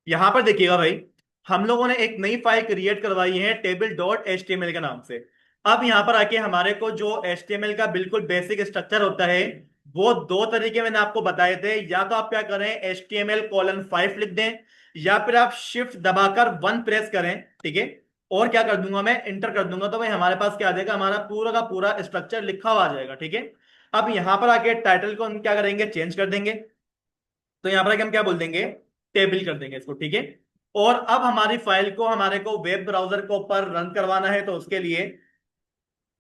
यहां पर देखिएगा भाई, हम लोगों ने एक नई फाइल क्रिएट करवाई है table dot H T M L के नाम से। अब यहां पर आके हमारे को जो एच टी एम एल का बिल्कुल बेसिक स्ट्रक्चर होता है, वो दो तरीके मैंने आपको बताए थे। या तो आप क्या करें, H T M L colon 5 लिख दें, या फिर आप शिफ्ट दबाकर 1 प्रेस करें। ठीक है, और क्या कर दूंगा, मैं इंटर कर दूंगा, तो भाई हमारे पास क्या आ जाएगा, हमारा पूरा का पूरा स्ट्रक्चर लिखा हुआ आ जाएगा। ठीक है, अब यहां पर आके टाइटल को हम क्या करेंगे, चेंज कर देंगे। तो यहां पर आके हम क्या बोल देंगे, टेबल कर देंगे इसको। ठीक है, और अब हमारी फाइल को हमारे को वेब ब्राउजर के ऊपर रन करवाना है, तो उसके लिए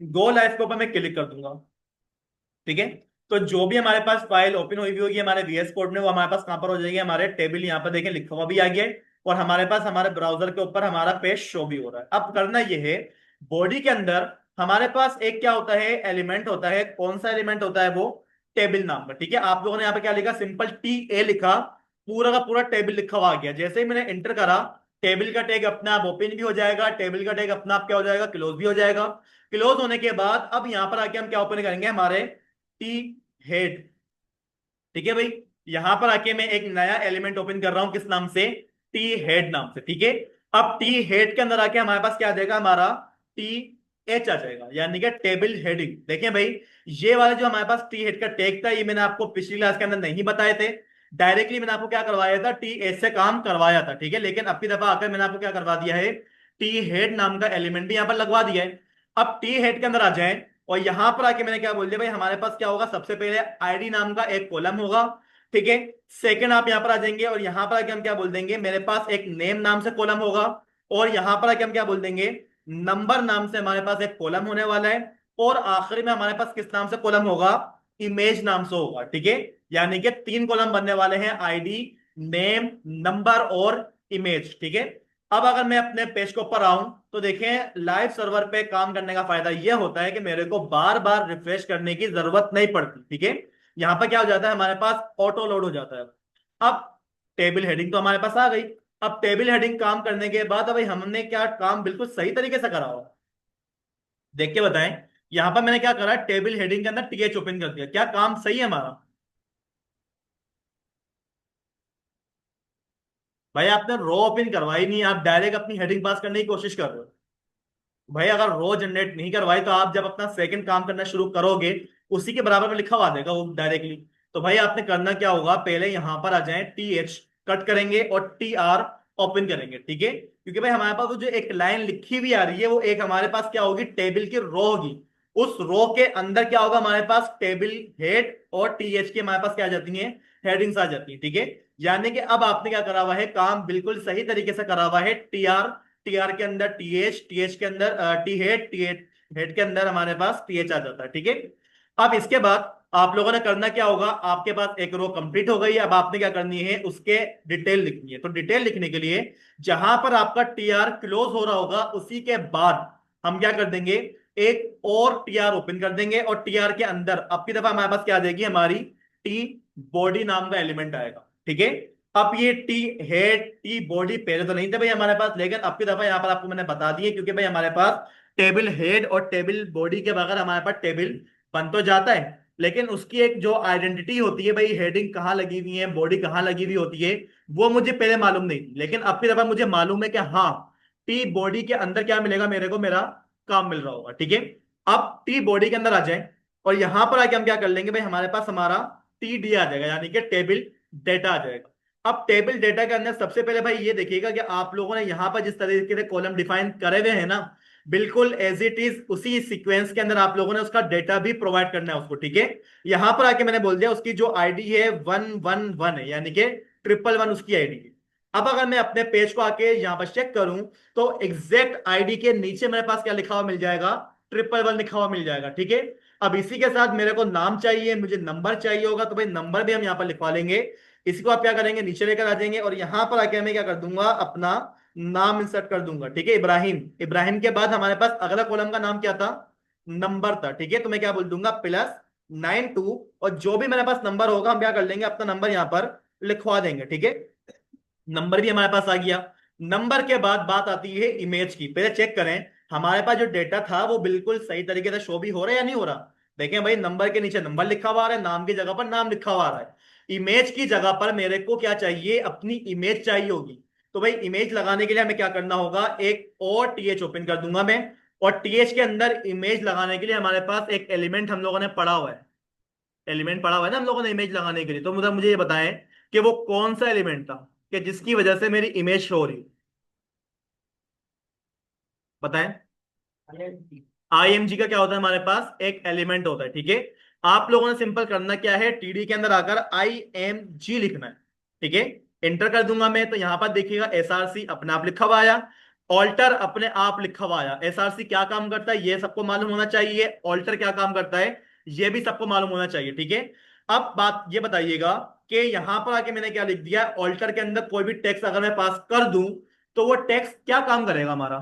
गो लाइव के ऊपर मैं क्लिक कर दूंगा। ठीक है, तो जो भी हमारे पास फाइल ओपन हुई भी होगी हमारे वीएस कोड में, वो हमारे पास कहां पर हो जाएगी, हमारे टेबल यहाँ पर देखें लिखा हुआ भी आ गया है, और हमारे पास हमारे ब्राउजर के ऊपर हमारा पेज शो भी हो रहा है। अब करना ये है, बॉडी के अंदर हमारे पास एक क्या होता है, एलिमेंट होता है। कौन सा एलिमेंट होता है, वो टेबल नाम का। ठीक है, आप लोगों ने यहाँ पे क्या लिखा, सिंपल टी ए लिखा, पूरा का पूरा टेबल लिखा हुआ आ गया। जैसे ही मैंने एंटर करा, टेबल का टैग अपने आप ओपन भी हो जाएगा, टेबल का टैग अपना आप क्या हो जाएगा, क्लोज भी हो जाएगा। क्लोज होने के बाद अब यहां पर आके हम क्या ओपन करेंगे, हमारे टी हेड। ठीक है भाई, यहां पर आके मैं एक नया एलिमेंट ओपन कर रहा हूं, किस नाम से, टी हेड नाम से। ठीक है, अब टी हेड के अंदर आके हमारे पास क्या आ जाएगा, हमारा टी एच आ जाएगा, यानी कि टेबल हेडिंग। देखें भाई, ये वाला जो हमारे पास टी हेड का टैग था, ये मैंने आपको पिछली क्लास के अंदर नहीं बताए थे। डायरेक्टली मैंने आपको क्या करवाया था, टी एच से काम करवाया था। ठीक है, लेकिन अब की दफा आकर मैंने आपको क्या करवा दिया है, टी हेड नाम का एलिमेंट भी यहां पर लगवा दिया है। अब टी हेड के अंदर आ जाए, और यहां पर आके मैंने क्या बोल दिया भाई, हमारे पास क्या होगा, सबसे पहले आईडी नाम का एक कॉलम होगा। ठीक है, सेकंड आप यहां पर आ जाएंगे, और यहां पर आके हम क्या बोल देंगे, मेरे पास एक नेम नाम से कॉलम होगा, और यहां पर आके हम क्या बोल देंगे, नंबर नाम से हमारे पास एक कॉलम होने वाला है, और आखिरी में हमारे पास किस नाम से कॉलम होगा, इमेज नाम से होगा। ठीक है, यानी कि 3 कॉलम बनने वाले हैं, आईडी, नेम, नंबर और इमेज। ठीक है, अब अगर मैं अपने पेज के ऊपर आऊं, तो देखें लाइव सर्वर पे काम करने का फायदा यह होता है कि मेरे को बार बार रिफ्रेश करने की जरूरत नहीं पड़ती। ठीक है, यहां पर क्या हो जाता है, हमारे पास ऑटो लोड हो जाता है। अब टेबल हेडिंग तो हमारे पास आ गई। अब टेबल हेडिंग काम करने के बाद, अब भाई हमने क्या काम बिल्कुल सही तरीके से करा हो, देख के बताएं। यहां पर मैंने क्या करा, टेबल हेडिंग के अंदर टीएच ओपन कर दिया, क्या काम सही है हमारा। भाई आपने रो ओपन करवाई नहीं, आप डायरेक्ट अपनी हेडिंग पास करने की कोशिश कर रहे हो। भाई अगर रो जनरेट नहीं करवाई, तो आप जब अपना सेकंड काम करना शुरू करोगे, उसी के बराबर में लिखा हुआ आ जाएगा वो डायरेक्टली। तो भाई आपने करना क्या होगा, पहले यहां पर आ जाए, टी एच कट करेंगे और टी आर ओपन करेंगे। ठीक है, क्योंकि भाई हमारे पास वो जो एक लाइन लिखी हुई आ रही है, वो एक हमारे पास क्या होगी, टेबल की रो होगी। उस रो के अंदर क्या होगा, हमारे पास टेबल हेड और टी एच की हमारे पास क्या आ जाती है, हेडिंग्स आ जाती है। ठीक है, यानी कि अब आपने क्या करा हुआ है, काम बिल्कुल सही तरीके से करा हुआ है। टीआर के अंदर टीएच के अंदर टी हेड के अंदर हमारे पास टीएच आ जाता है। ठीक है, अब इसके बाद आप लोगों ने करना क्या होगा, आपके पास एक रो कंप्लीट हो गई है, अब आपने क्या करनी है, उसके डिटेल लिखनी है। तो डिटेल लिखने के लिए जहां पर आपका टीआर क्लोज हो रहा होगा, उसी के बाद हम क्या कर देंगे, एक और टीआर ओपन कर देंगे, और टीआर के अंदर अब की दफा हमारे पास क्या आ जाएगी, हमारी टी बॉडी नाम का एलिमेंट आएगा। ठीक है, अब ये टी हेड टी बॉडी पहले तो नहीं थे भाई हमारे पास, लेकिन अब की दफा यहां पर आपको मैंने बता दिए, क्योंकि भाई हमारे पास टेबल हेड और टेबल बॉडी के बगैर हमारे पास टेबल बन तो जाता है, लेकिन उसकी एक जो आइडेंटिटी होती है भाई, हेडिंग कहाँ लगी हुई है, बॉडी कहाँ लगी हुई होती है, वो मुझे पहले मालूम नहीं थी। लेकिन अब की दफा मुझे मालूम है कि हाँ, टी बॉडी के अंदर क्या मिलेगा मेरे को, मेरा काम मिल रहा होगा। ठीक है, अब टी बॉडी के अंदर आ जाए, और यहां पर आके हम क्या कर लेंगे भाई, हमारे पास हमारा टी डी आ जाएगा, यानी कि टेबल डेटा आ जाएगा। अब टेबल डेटा के अंदर सबसे पहले भाई ये देखिएगा कि आप लोगों ने यहां पर जिस तरीके से कॉलम डिफाइन करे हुए हैं ना, बिल्कुल एज इट इज उसी सीक्वेंस के अंदर आप लोगों ने उसका डेटा भी प्रोवाइड करना है उसको। ठीक है, यहां पर आके मैंने बोल दिया उसकी जो आईडी है 111 है, यानी कि 111 उसकी आईडी है। अब अगर मैं अपने पेज को आके यहां पर चेक करूं, तो एग्जैक्ट आईडी के नीचे मेरे पास क्या लिखा हुआ मिल जाएगा, 111 लिखा हुआ मिल जाएगा। ठीक है, अब इसी के साथ मेरे को नाम चाहिए, मुझे नंबर चाहिए होगा, तो भाई नंबर भी हम यहां पर लिखवा लेंगे। इसी को आप क्या करेंगे, नीचे लेकर आ जाएंगे, और यहां पर आके मैं क्या कर दूंगा, अपना नाम इंसर्ट कर दूंगा। ठीक है, इब्राहिम। इब्राहिम के बाद हमारे पास अगला कॉलम का नाम क्या था, नंबर था। ठीक है, तो मैं क्या बोल दूंगा, +92, और जो भी मेरे पास नंबर होगा हम क्या कर लेंगे, अपना नंबर यहां पर लिखवा देंगे। ठीक है, नंबर भी हमारे पास आ गया। नंबर के बाद बात आती है इमेज की, पहले चेक करें हमारे पास जो डेटा था वो बिल्कुल सही तरीके से शो भी हो रहा है या नहीं हो रहा। देखें भाई, नंबर के नीचे नंबर लिखा हुआ आ रहा है, नाम की जगह पर नाम लिखा हुआ आ रहा है। इमेज की जगह पर मेरे को क्या चाहिए, अपनी इमेज चाहिए होगी। तो भाई इमेज लगाने के लिए हमें क्या करना होगा, एक और टीएच ओपन कर दूंगा मैं, और टीएच के अंदर इमेज लगाने के लिए हमारे पास एक एलिमेंट हम लोगों ने पढ़ा हुआ है, एलिमेंट पढ़ा हुआ है ना हम लोगों ने इमेज लगाने के लिए। तो मुझे मुझे ये बताएं कि वो कौन सा एलिमेंट था कि जिसकी वजह से मेरी इमेज शो हो रही है, बताएं। आईएमजी का क्या होता है, हमारे पास एक एलिमेंट होता है, ठीक है। आप लोगों ने सिंपल करना क्या है, टीडी के अंदर आकर आईएमजी लिखना है, ठीक है। एंटर कर दूंगा मैं, तो यहां पर देखिएगा एसआरसी अपने आप लिखा हुआ आया, ऑल्टर अपने आप लिखा हुआ आया। एसआरसी क्या काम करता है ये सबको मालूम होना चाहिए, ऑल्टर क्या काम करता है ये भी सबको मालूम होना चाहिए, ठीक है। अब बात ये बताइएगा कि यहां पर आके मैंने क्या लिख दिया, ऑल्टर के अंदर कोई भी टेक्स्ट अगर मैं पास कर दूं तो वो टेक्स्ट क्या काम करेगा हमारा,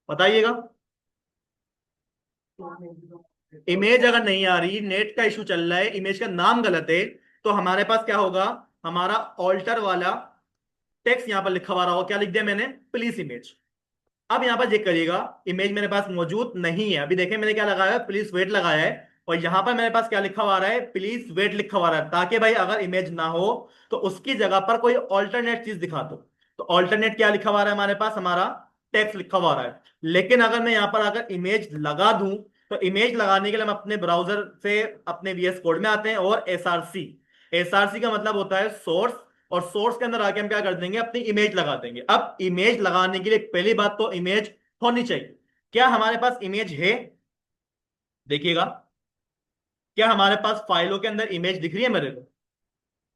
बताइएगा। इमेज अगर नहीं आ रही, नेट का इशू चल रहा है, इमेज का नाम गलत है, तो हमारे पास क्या होगा, हमारा ऑल्टर वाला टेक्स्ट यहां पर लिखा हुआ रहा होगा, क्या लिख दिया मैंने, प्लीज इमेज। अब यहां पर चेक करिएगा, इमेज मेरे पास मौजूद नहीं है। अभी देखें मैंने क्या लगाया है, प्लीज वेट लगाया है, और यहां पर मेरे पास क्या लिखा हुआ आ रहा है, प्लीज वेट लिखा हुआ आ रहा है, ताकि भाई अगर इमेज ना हो तो उसकी जगह पर कोई ऑल्टरनेट चीज दिखा दो। तो ऑल्टरनेट क्या लिखा हुआ आ रहा है हमारे पास, हमारा टेक्स्ट लिखा हुआ आ रहा है। लेकिन अगर मैं यहां पर अगर इमेज लगा दूं, तो इमेज लगाने के लिए हम अपने ब्राउजर से अपने वीएस कोड में आते हैं, और एसआरसी, एसआरसी का मतलब होता है सोर्स, और सोर्स के अंदर आके हम क्या कर देंगे, अपनी इमेज लगा देंगे। अब इमेज लगाने के लिए पहली बात तो इमेज होनी चाहिए। क्या हमारे पास इमेज है, देखिएगा, क्या हमारे पास फाइलों के अंदर इमेज दिख रही है मेरे को,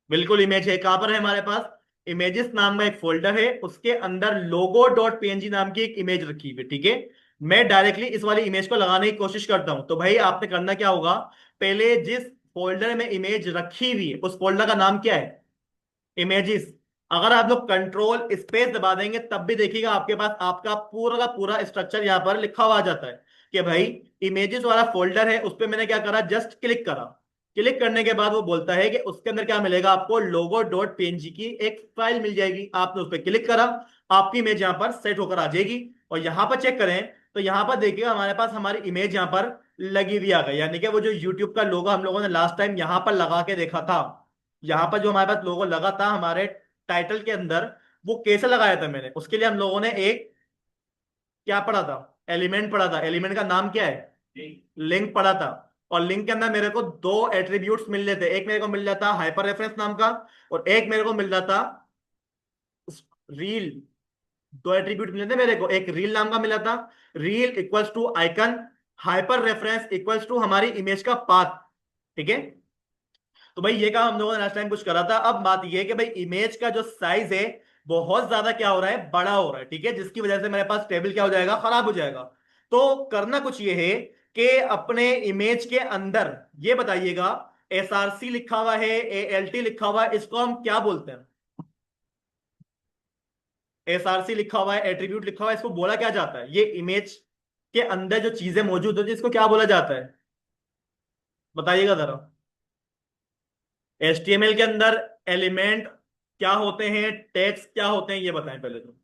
बिल्कुल इमेज है। कहां पर है हमारे पास, इमेजेस नाम का एक फोल्डर है, उसके अंदर लोगो डॉट पीएनजी नाम की एक इमेज रखी हुई है, ठीक है। मैं डायरेक्टली इस वाली इमेज को लगाने की कोशिश करता हूं, तो भाई आपने करना क्या होगा, पहले जिस फोल्डर में इमेज रखी हुई है उस फोल्डर का नाम क्या है, इमेजेस। अगर आप लोग कंट्रोल स्पेस दबा देंगे तब भी देखिएगा आपके पास आपका पूरा का पूरा स्ट्रक्चर यहां पर लिखा हुआ आ जाता है कि भाई इमेजेस वाला फोल्डर है, उस पर मैंने क्या करा, जस्ट क्लिक करा। क्लिक करने के बाद वो बोलता है कि उसके अंदर क्या मिलेगा आपको, लोगो डॉट पीएनजी की एक फाइल मिल जाएगी। आपने उस पर क्लिक करा, आपकी इमेज यहां पर सेट होकर आ जाएगी। और यहां पर चेक करें तो यहां पर देखिएगा हमारे पास हमारी इमेज यहां पर लगी हुई आ गई, यानी कि वो जो यूट्यूब का लोगो हम लोगों ने लास्ट टाइम यहां पर लगा के देखा था, यहाँ पर जो हमारे पास लोगो लगा था हमारे टाइटल के अंदर, वो कैसे लगाया था मैंने, उसके लिए हम लोगों ने एक क्या पढ़ा था, एलिमेंट पढ़ा था। एलिमेंट का नाम क्या है, लिंक पढ़ा था। और लिंक के अंदर मेरे को दो एट्रीब्यूट्स मिल रहे थे, एक मेरे को मिल रहा था हाइपर रेफरेंस नाम का, और एक मेरे को मिल रहा था रील। दो एट्रीब्यूट मिले थे मेरे को, एक रील नाम का मिला था, rel equals to icon, hyper reference equals to हमारी इमेज का पाथ, ठीक है। तो भाई ये काम हम लोगों ने लास्ट टाइम कुछ करा था। अब बात ये है कि भाई इमेज का जो साइज है बहुत ज्यादा क्या हो रहा है, बड़ा हो रहा है, ठीक है, जिसकी वजह से मेरे पास टेबल क्या हो जाएगा, खराब हो जाएगा। तो करना कुछ ये है कि अपने इमेज के अंदर ये बताइएगा, एसआरसी लिखा हुआ है, एएलटी लिखा हुआ है, इसको हम क्या बोलते हैं, एसआरसी लिखा हुआ है, एट्रीब्यूट लिखा हुआ है, इसको बोला क्या जाता है, ये इमेज के अंदर जो चीजें मौजूद होती है इसको क्या बोला जाता है, बताइएगा जरा। एचटीएमएल के अंदर एलिमेंट क्या होते हैं, टैग्स क्या होते हैं, ये बताएं पहले तो।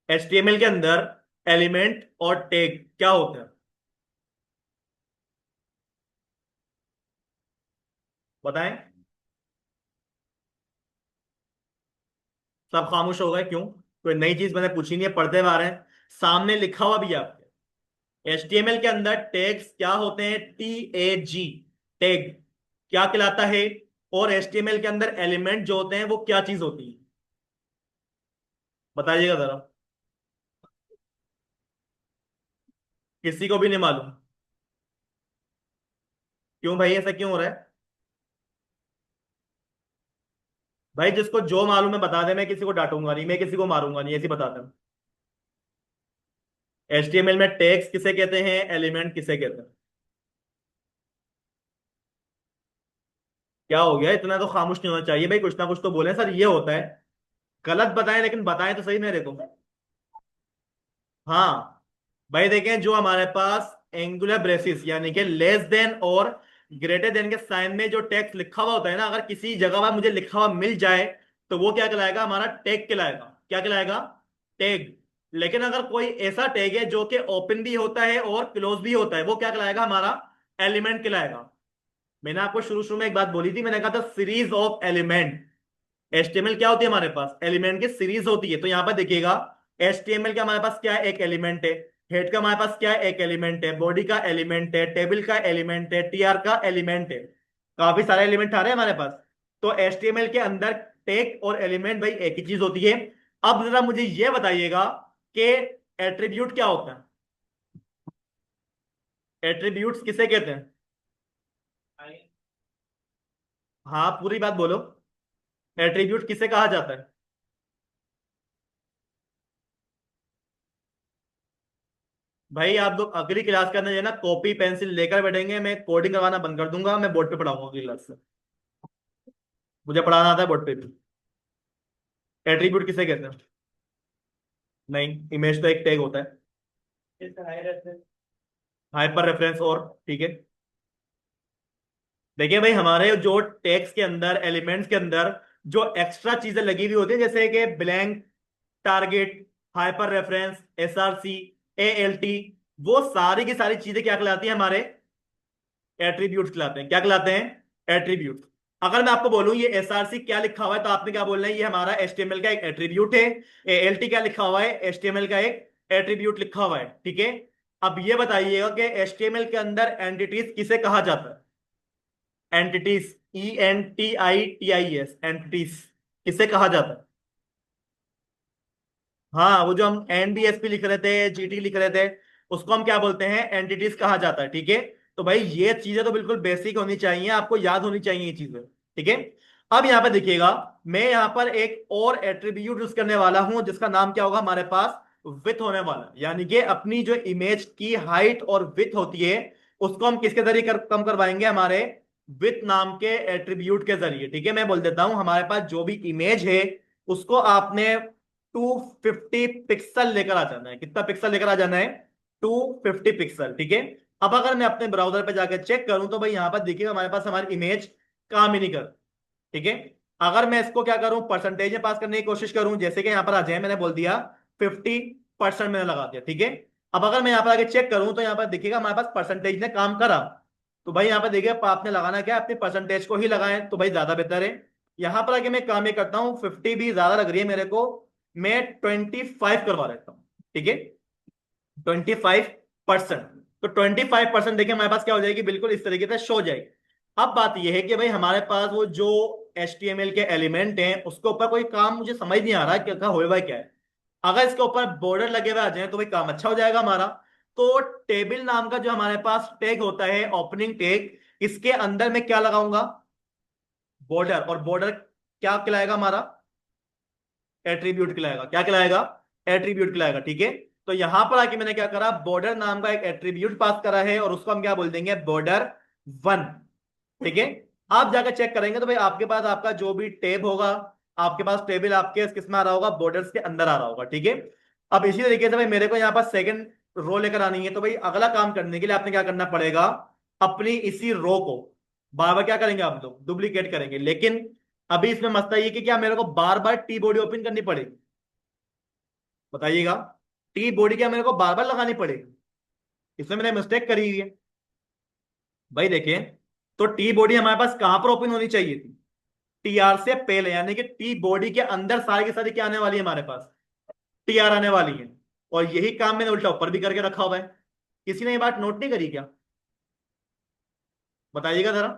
एचटीएमएल के अंदर एलिमेंट और टैग क्या होते हैं, बताएं। सब खामोश हो गए क्यों, कोई नई चीज मैंने पूछी नहीं है, पढ़ते हुए आ रहे हैं, सामने लिखा हुआ भी है आपके। एचटीएमएल के अंदर टैग्स क्या होते हैं, टीएजी, टैग क्या कहलाता है, और एचटीएमएल के अंदर एलिमेंट जो होते हैं वो क्या चीज होती है, बताइएगा जरा। किसी को भी नहीं मालूम, क्यों भाई ऐसा क्यों हो रहा है, भाई जिसको जो मालूम है बता दे, मैं किसी को डांटूंगा नहीं, मैं किसी को मारूंगा नहीं, ऐसी बता दे। एचटीएमएल में टैग्स किसे कहते हैं, एलिमेंट किसे कहते हैं, क्या हो गया, इतना तो खामोश नहीं होना चाहिए भाई, कुछ ना कुछ तो बोले सर, ये होता है। गलत बताएं लेकिन बताएं तो सही मेरे को। हाँ भाई देखें, जो हमारे पास एंगुलर ब्रेसिस यानी कि लेस देन और ग्रेटर देन के साइन में जो टेक्स्ट लिखा हुआ होता है ना, अगर किसी जगह पर मुझे लिखा हुआ मिल जाए तो वो क्या कहलाएगा, हमारा टैग कहलाएगा, क्या कहलाएगा, टैग। लेकिन अगर कोई ऐसा टैग है जो कि ओपन भी होता है और क्लोज भी होता है, वो क्या कहलाएगा, हमारा एलिमेंट कहलाएगा। मैंने आपको शुरू शुरू में एक बात बोली थी, मैंने कहा था सीरीज ऑफ एलिमेंट, HTML क्या होती है हमारे पास, एलिमेंट की सीरीज होती है। तो यहाँ पर देखिएगा HTML का हमारे पास क्या है, एक एलिमेंट है। हेड का हमारे पास क्या है, एक एलिमेंट है। बॉडी का एलिमेंट है। टेबल का एलिमेंट है। TR का एलिमेंट है। काफी सारे एलिमेंट आ रहे हैं हमारे पास। तो HTML के अंदर टैग और एलिमेंट भाई एक ही चीज होती है। अब जरा मुझे ये बताइएगा कि एट्रीब्यूट क्या होता है। एट्रीब्यूट्स किसे कहते हैं? हाँ, पूरी बात बोलो। एट्रीब्यूट किसे कहा जाता है? भाई आप लोग अगली क्लास के अंदर जो है ना कॉपी पेंसिल लेकर बैठेंगे, मैं कोडिंग करवाना बंद कर दूंगा, मैं बोर्ड पे पढ़ाऊंगा अगली क्लास से। मुझे पढ़ाना आता है बोर्ड पे भी। एट्रीब्यूट किसे कहते हैं? नहीं, इमेज तो एक टैग होता है। हाइपर रेफरेंस और ठीक है। देखिए भाई, हमारे जो टैग्स के अंदर, एलिमेंट्स के अंदर जो एक्स्ट्रा चीजें लगी हुई होती है, जैसे कि blank, target, hyper reference, SRC, ALT, वो सारी की सारी चीजें क्या कहलाती हैं हमारे? एट्रीब्यूट्स कहलाते हैं। क्या कहलाते हैं? एट्रीब्यूट्स। अगर मैं आपको बोलूं ये SRC क्या लिखा हुआ है, तो आपने क्या बोलना है, ये हमारा HTML का एक एट्रीब्यूट है। ALT क्या लिखा हुआ है, HTML का एक एट्रीब्यूट लिखा हुआ है। ठीक है। अब ये बताइएगा कि HTML के अंदर एंटिटीज किसे कहा जाता है? एंटिटीज, ENTITIES, एंटिटीज किसे कहा जाता है? हाँ, वो जो हम NBSP लिख रहे थे, GT लिख रहे थे, उसको हम क्या बोलते हैं? एंटिटीज कहा जाता है। ठीक है। तो भाई ये चीजें तो बिल्कुल बेसिक होनी चाहिए, आपको याद होनी चाहिए ये चीजें। ठीक है। अब यहाँ पे देखिएगा, मैं यहाँ पर एक और एट्रीब्यूट यूज करने वाला हूं, जिसका नाम क्या होगा हमारे पास? विथ होने वाला। यानी कि अपनी जो इमेज की हाइट और विथ होती है, उसको हम किसके जरिए कम करवाएंगे? हमारे विथ नाम के एट्रीब्यूट के जरिए। ठीक है। मैं बोल देता हूं, हमारे पास जो भी इमेज है, उसको आपने 250 पिक्सल लेकर आ जाना है। कितना पिक्सल लेकर आ जाना है? 250 पिक्सल। ठीक है। अब अगर मैं अपने ब्राउजर पे जाकर चेक करूं, तो भाई यहां पर देखिएगा हमारे पास हमारी इमेज काम ही नहीं कर। ठीक है। अगर मैं इसको क्या करूं, परसेंटेज में पास करने की कोशिश करूं, जैसे कि यहां पर आ जाए, मैंने बोल दिया 50% मैंने लगा दिया। ठीक है। अब अगर मैं यहां पर आगे चेक करूं, तो यहां पर देखिएगा हमारे पास परसेंटेज ने काम करा। तो भाई यहां पर देखिए, आपने लगाना क्या है, अपने परसेंटेज को ही लगाएं तो भाई ज्यादा बेहतर है। यहां पर आगे मैं काम ये करता हूं, 50 भी ज्यादा लग रही है मेरे को, मैं 25 करवा लेता हूं। ठीक है। 25%। तो 25% देखिए हमारे पास क्या हो जाएगी, बिल्कुल इस तरीके से शो हो जाएगी। अब बात यह है कि भाई हमारे पास वो जो HTML के एलिमेंट हैं, उसके ऊपर कोई काम मुझे समझ नहीं आ रहा है क्या होएगा क्या है। अगर इसके ऊपर बॉर्डर लगे हुए आ जाए, तो भाई काम अच्छा हो जाएगा हमारा। तो टेबल नाम का जो हमारे पास टैग होता है, ओपनिंग टैग, इसके अंदर मैं क्या लगाऊंगा? बॉर्डर। और बॉर्डर क्या कहलाएगा हमारा? एट्रीब्यूट कहलाएगा। क्या कहलाएगा? एट्रीब्यूट कहलाएगा। ठीक है। तो यहां पर आके मैंने क्या करा, बॉर्डर नाम का एक एट्रीब्यूट पास करा है, और उसको हम क्या बोल देंगे? बॉर्डर 1। ठीक है। आप जाकर चेक करेंगे तो भाई आपके पास आपका जो भी टेब होगा, आपके पास टेबल आपके किस में आ रहा होगा? बॉर्डर्स के अंदर आ रहा होगा। ठीक है। अब इसी तरीके से भाई मेरे को यहाँ पर सेकंड रो लेकर आनी है, तो भाई अगला काम करने के लिए आपने क्या करना पड़ेगा? अपनी इसी रो को बार बार क्या करेंगे आप लोग? डुप्लीकेट करेंगे। लेकिन अभी इसमें मसला ये कि क्या मेरे को बार बार टी बॉडी ओपन करनी पड़ेगी? बताइएगा। टी बॉडी क्या मेरे को बार बार लगानी पड़ेगी? इसमें मैंने मिस्टेक करी हुई है। भाई देखिए, तो टी बॉडी हमारे पास कहां पर ओपन होनी चाहिए थी? TR से पहले, यानी कि टी बॉडी के अंदर सारी की सारी क्या आने वाली है हमारे पास? TR आने वाली है। और यही काम मैंने उल्टा ऊपर भी करके रखा हुआ है। किसी ने ये बात नोट नहीं करी क्या? बताइएगा जरा।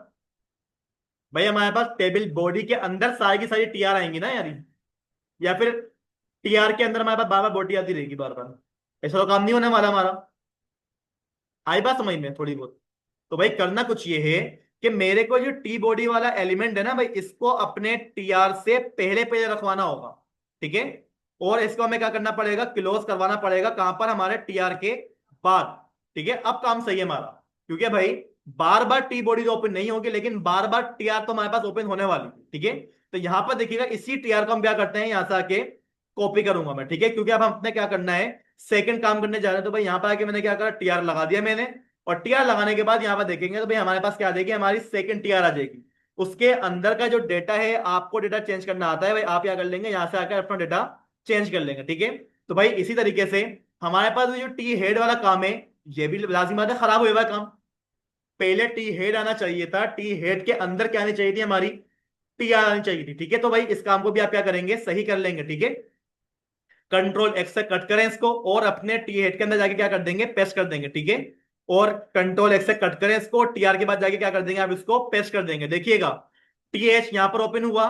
भाई हमारे पास टेबल बॉडी के अंदर सारी की सारी TR आएंगी ना यार, या फिर TR के अंदर हमारे पास बार बार बॉडी आती रहेगी बार बार? ऐसा तो काम नहीं होने वाला हमारा। आई बात समझ में थोड़ी बहुत? तो भाई करना कुछ ये है कि मेरे को जो टी बॉडी वाला एलिमेंट है ना भाई, इसको अपने TR से पहले पहले रखवाना होगा। ठीक है। और इसको हमें क्या करना पड़ेगा? क्लोज करवाना पड़ेगा। कहां पर? हमारे TR के बाद। ठीक है। अब काम सही है हमारा, क्योंकि भाई बार बार टी बॉडी तो ओपन नहीं होगी, लेकिन बार बार TR तो हमारे पास ओपन होने वाली है। ठीक है। तो यहां पर देखिएगा, इसी TR को हम क्या करते हैं, यहां से आके कॉपी करूंगा मैं। ठीक है। क्योंकि अब हमने क्या करना है, सेकंड काम करने जा रहे हैं। तो भाई यहां पर आके मैंने क्या करा, TR लगा दिया मैंने। और TR लगाने के बाद यहां पर देखेंगे तो भाई हमारे पास क्या आ जाएगी, हमारी सेकंड TR आ जाएगी। उसके अंदर का जो डेटा है, आपको डेटा चेंज करना आता है भाई, आप क्या कर लेंगे, यहां से आकर अपना डेटा चेंज कर लेंगे। ठीक है। तो भाई इसी तरीके से हमारे पास जो टी हेड वाला काम है, ये भी लाजिम बात है, खराब हुआ काम। पहले टी हेड आना चाहिए था, टी हेड के अंदर क्या आनी चाहिए थी हमारी? टीआर आनी चाहिए थी। ठीक है, तो भाई इस काम को भी आप क्या करेंगे, सही कर लेंगे। ठीक है, कंट्रोल एक्स से कट करें इसको और अपने टी हेड के अंदर जाके क्या कर देंगे, पेस्ट कर देंगे। ठीक है, और कंट्रोल एक्स से कट करें इसको, टीआर के बाद जाके क्या कर देंगे, आप इसको पेस्ट कर देंगे। देखिएगा टी एच यहां पर ओपन हुआ,